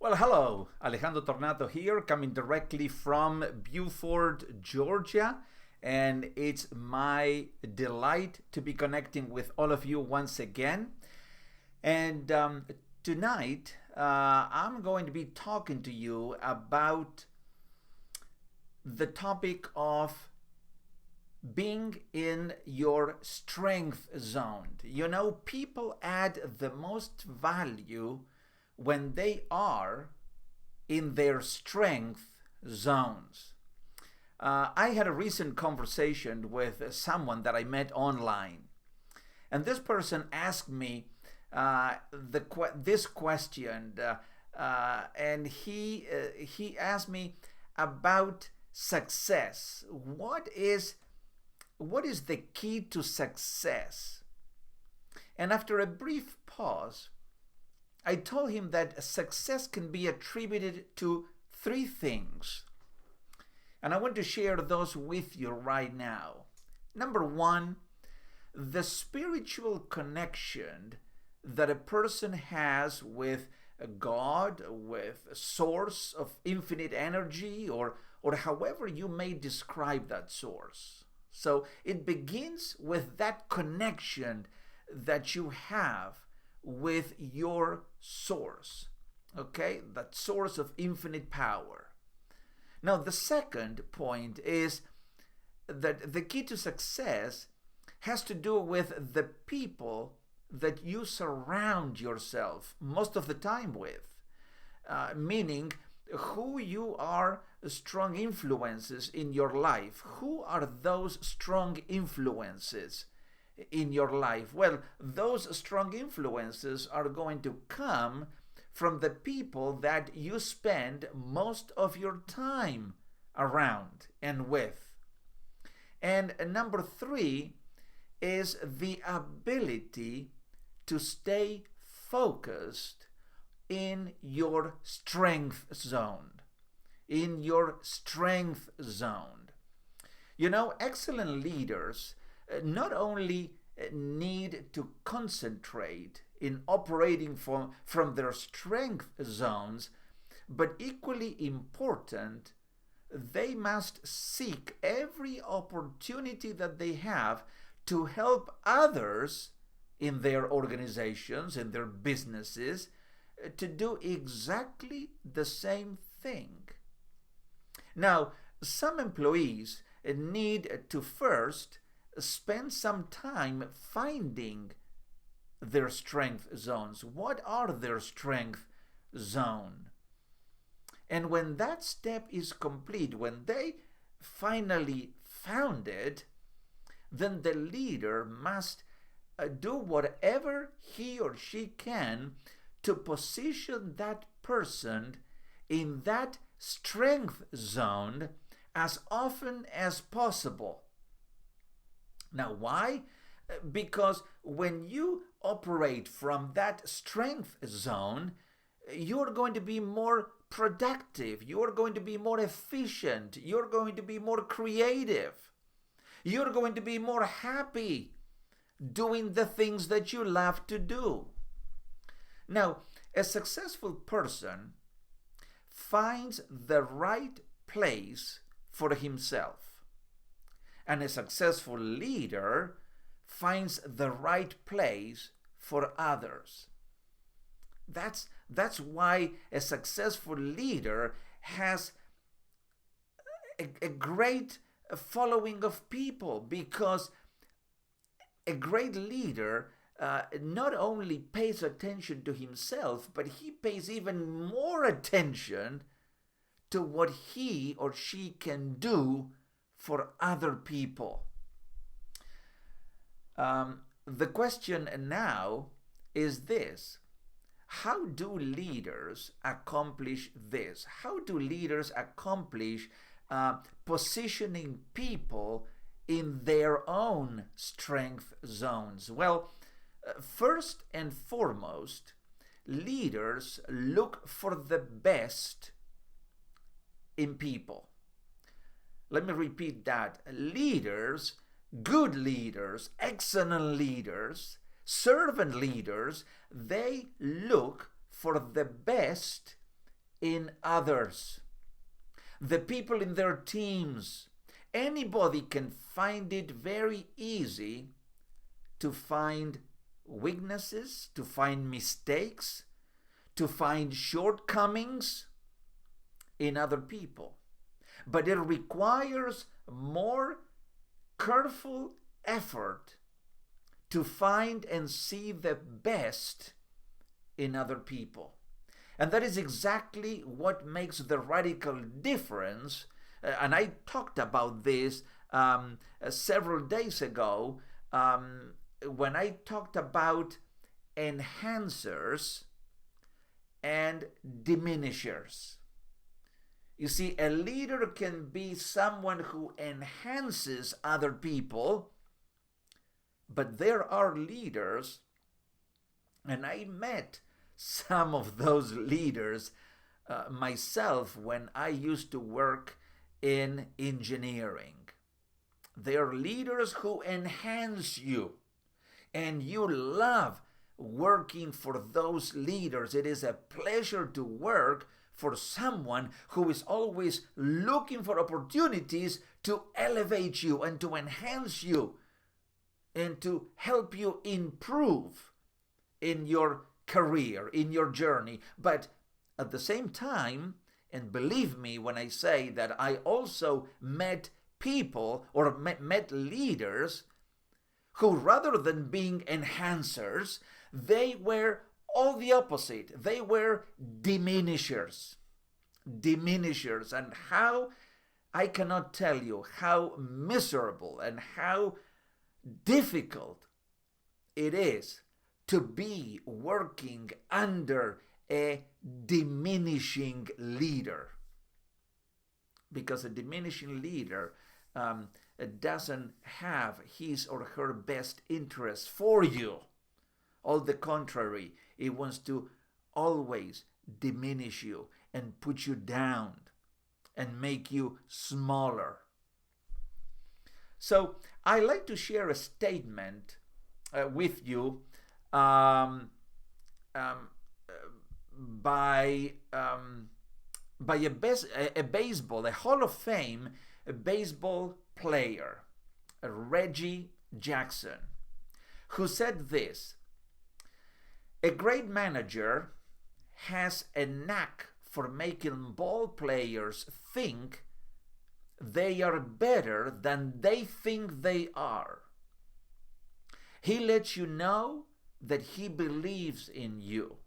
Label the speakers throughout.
Speaker 1: Well, hello, Alejandro Tornato here, coming directly from Beaufort, Georgia. And it's my delight to be connecting with all of you once again. And tonight, I'm going to be talking to you about the topic of being in your strength zone. You know, people add the most value when they are in their strength zones. I had a recent conversation with someone that I met online, and this person asked me this question, and he asked me about success. What is the key to success? And after a brief pause, I told him that success can be attributed to three things. And I want to share those with you right now. Number one, the spiritual connection that a person has with God, with a source of infinite energy, or however you may describe that source. So it begins with that connection that you have with your source, okay? That source of infinite power. Now, the second point is that the key to success has to do with the people that you surround yourself most of the time with, meaning who you are strong influences in your life. Who are those strong influences in your life? Well, those strong influences are going to come from the people that you spend most of your time around and with. And number three is the ability to stay focused in your strength zone. In your strength zone. You know, excellent leaders not only need to concentrate in operating from their strength zones, but equally important, they must seek every opportunity that they have to help others in their organizations, in their businesses, to do exactly the same thing. Now, some employees need to first spend some time finding their strength zones. What are their strength zone? And when that step is complete, when they finally found it, then the leader must do whatever he or she can to position that person in that strength zone as often as possible. Now, why? Because when you operate from that strength zone, you're going to be more productive, you're going to be more efficient, you're going to be more creative, you're going to be more happy doing the things that you love to do. Now, a successful person finds the right place for himself. And a successful leader finds the right place for others. That's why a successful leader has a great following of people, because a great leader not only pays attention to himself, but he pays even more attention to what he or she can do for other people. The question now is this: how do leaders accomplish this? How do leaders accomplish positioning people in their own strength zones? Well, first and foremost, leaders look for the best in people. Let me repeat that. Leaders, good leaders, excellent leaders, servant leaders, they look for the best in others, the people in their teams. Anybody can find it very easy to find weaknesses, to find mistakes, to find shortcomings in other people. But it requires more careful effort to find and see the best in other people. And that is exactly what makes the radical difference. And I talked about this several days ago when I talked about enhancers and diminishers. You see, a leader can be someone who enhances other people, but there are leaders, and I met some of those leaders myself when I used to work in engineering. They are leaders who enhance you, and you love working for those leaders. It is a pleasure to work for someone who is always looking for opportunities to elevate you and to enhance you and to help you improve in your career, in your journey. But at the same time, and believe me when I say that I also met people or met leaders who, rather than being enhancers, they were all the opposite. They were diminishers. And how, I cannot tell you how miserable and how difficult it is to be working under a diminishing leader. Because a diminishing leader doesn't have his or her best interests for you. On the contrary, it wants to always diminish you and put you down and make you smaller. So I like to share a statement with you by a Hall of Fame baseball player, Reggie Jackson, who said this: "A great manager has a knack for making ball players think they are better than they think they are. He lets you know that he believes in you.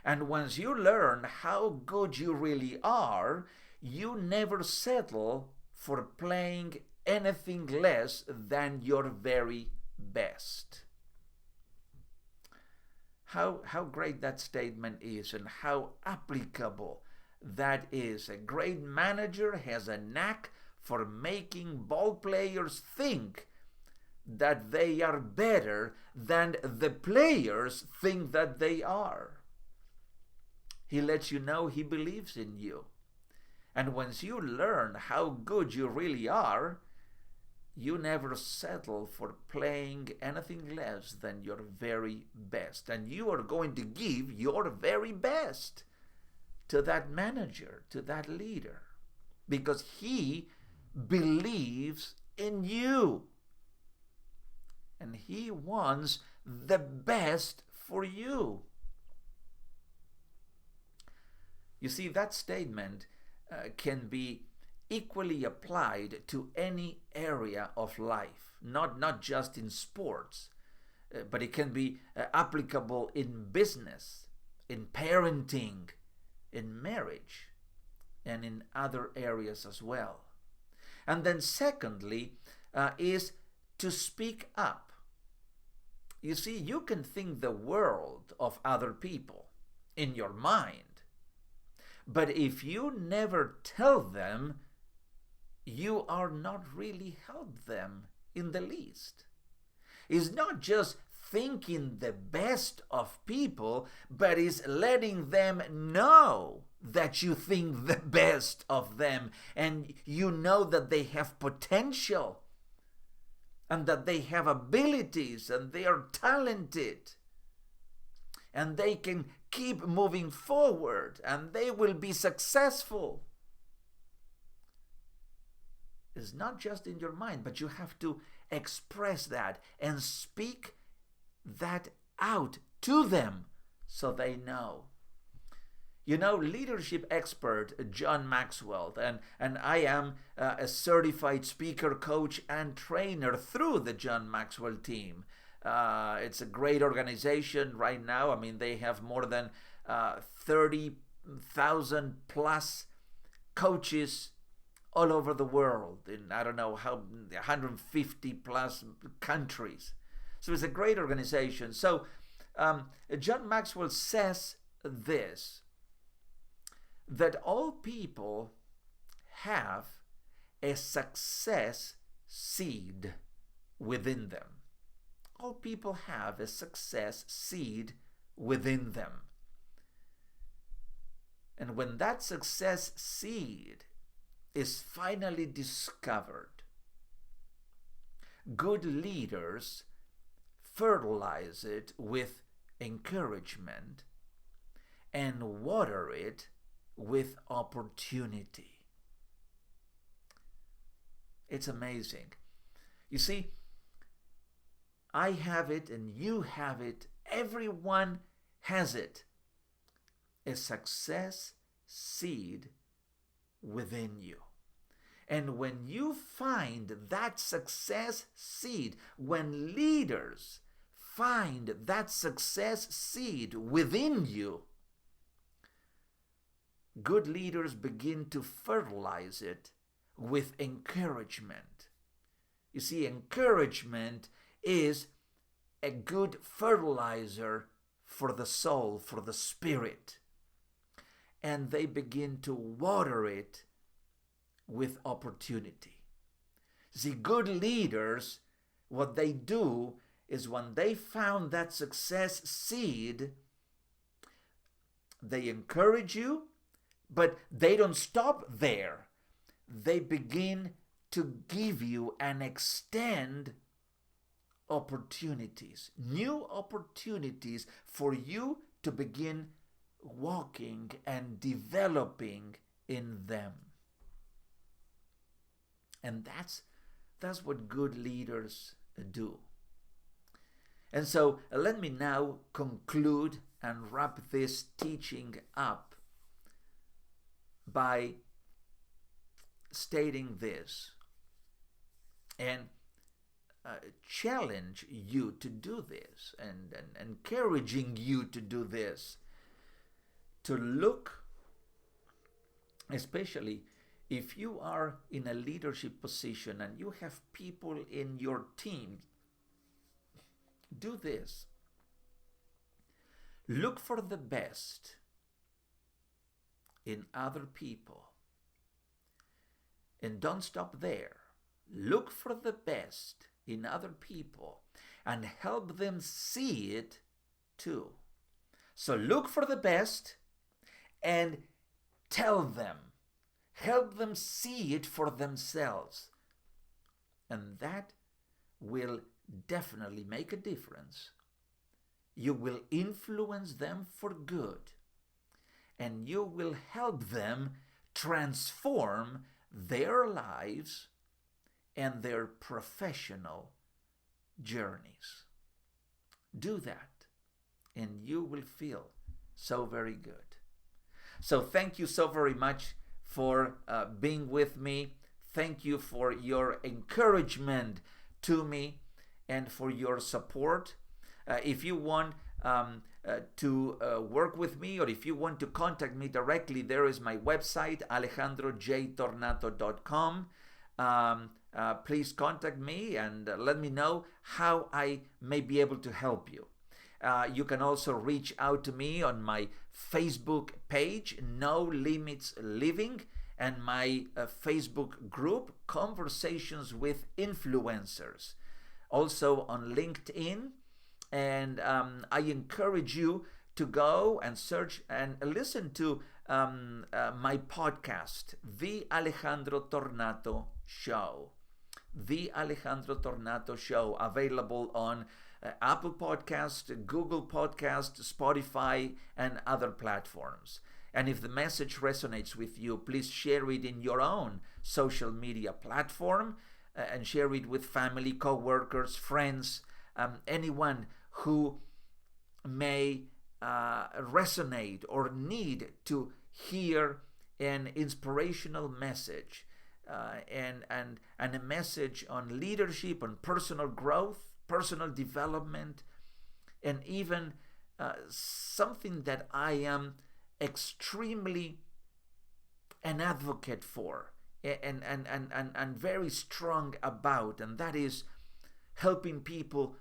Speaker 1: And once you learn how good you really are, you never settle for playing anything less than your very best." How great that statement is and how applicable that is. A great manager has a knack for making ball players think that they are better than the players think that they are. He lets you know he believes in you. And once you learn how good you really are, you never settle for playing anything less than your very best. And you are going to give your very best to that manager, to that leader, because he believes in you. And he wants the best for you. You see, that statement can be equally applied to any area of life, not just in sports, but it can be applicable in business, in parenting, in marriage, and in other areas as well. And then secondly, is to speak up. You see, you can think the world of other people in your mind, but if you never tell them, you are not really help them in the least. It's not just thinking the best of people, but it's letting them know that you think the best of them, and you know that they have potential and that they have abilities and they are talented and they can keep moving forward and they will be successful. It's not just in your mind, but you have to express that and speak that out to them so they know. You know, leadership expert John Maxwell, and I am a certified speaker, coach, and trainer through the John Maxwell team. It's a great organization right now. I mean, they have more than 30,000 plus coaches all over the world in, I don't know how, 150 plus countries. So it's a great organization. So John Maxwell says this, that all people have a success seed within them. All people have a success seed within them. And when that success seed is finally discovered, good leaders fertilize it with encouragement and water it with opportunity. It's amazing. You see, I have it and you have it. Everyone has it. A success seed within you. And when you find that success seed, when leaders find that success seed within you, good leaders begin to fertilize it with encouragement. You see, encouragement is a good fertilizer for the soul, for the spirit. And they begin to water it with opportunity. See, good leaders, what they do is when they found that success seed, they encourage you, but they don't stop there. They begin to give you and extend opportunities, new opportunities for you to begin walking and developing in them. And that's what good leaders do. And so let me now conclude and wrap this teaching up by stating this and challenge you to do this and encouraging you to do this, to look, especially if you are in a leadership position and you have people in your team, do this. Look for the best in other people. And don't stop there. Look for the best in other people and help them see it too. So look for the best and tell them. Help them see it for themselves. And that will definitely make a difference. You will influence them for good. And you will help them transform their lives and their professional journeys. Do that, and you will feel so very good. So thank you so very much for being with me. Thank you for your encouragement to me and for your support. If you want to work with me, or if you want to contact me directly, there is my website, alejandrojtornato.com. Please contact me and let me know how I may be able to help you. You can also reach out to me on my Facebook page, No Limits Living, and my Facebook group, Conversations with Influencers. Also on LinkedIn. And I encourage you to go and search and listen to my podcast, The Alejandro Tornato Show. The Alejandro Tornato Show, available on Apple Podcast, Google Podcast, Spotify, and other platforms. And if the message resonates with you, please share it in your own social media platform and share it with family, co-workers, friends, anyone who may resonate or need to hear an inspirational message and a message on leadership, on personal growth, personal development, and even something that I am extremely an advocate for and very strong about, and that is helping people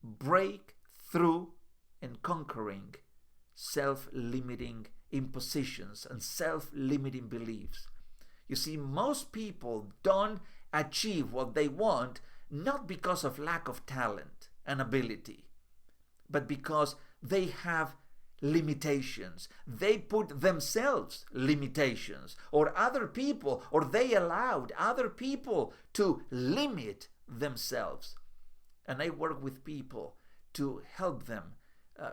Speaker 1: break through and conquering self-limiting impositions and self-limiting beliefs. You see, most people don't achieve what they want not because of lack of talent and ability, but because they have limitations. They put themselves limitations, or other people, or they allowed other people to limit themselves. And I work with people to help them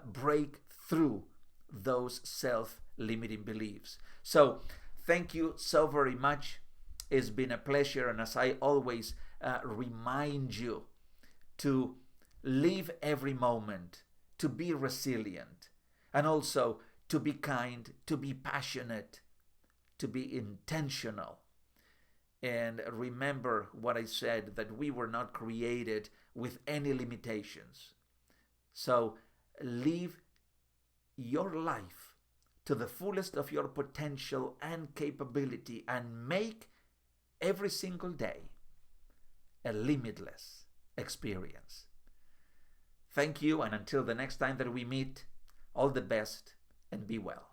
Speaker 1: break through those self-limiting beliefs. So thank you so very much. It's been a pleasure, and as I always remind you, to live every moment, to be resilient, and also to be kind, to be passionate, to be intentional. And remember what I said, that we were not created with any limitations. So live your life to the fullest of your potential and capability, and make every single day a limitless experience. Thank you, and until the next time that we meet, all the best and be well.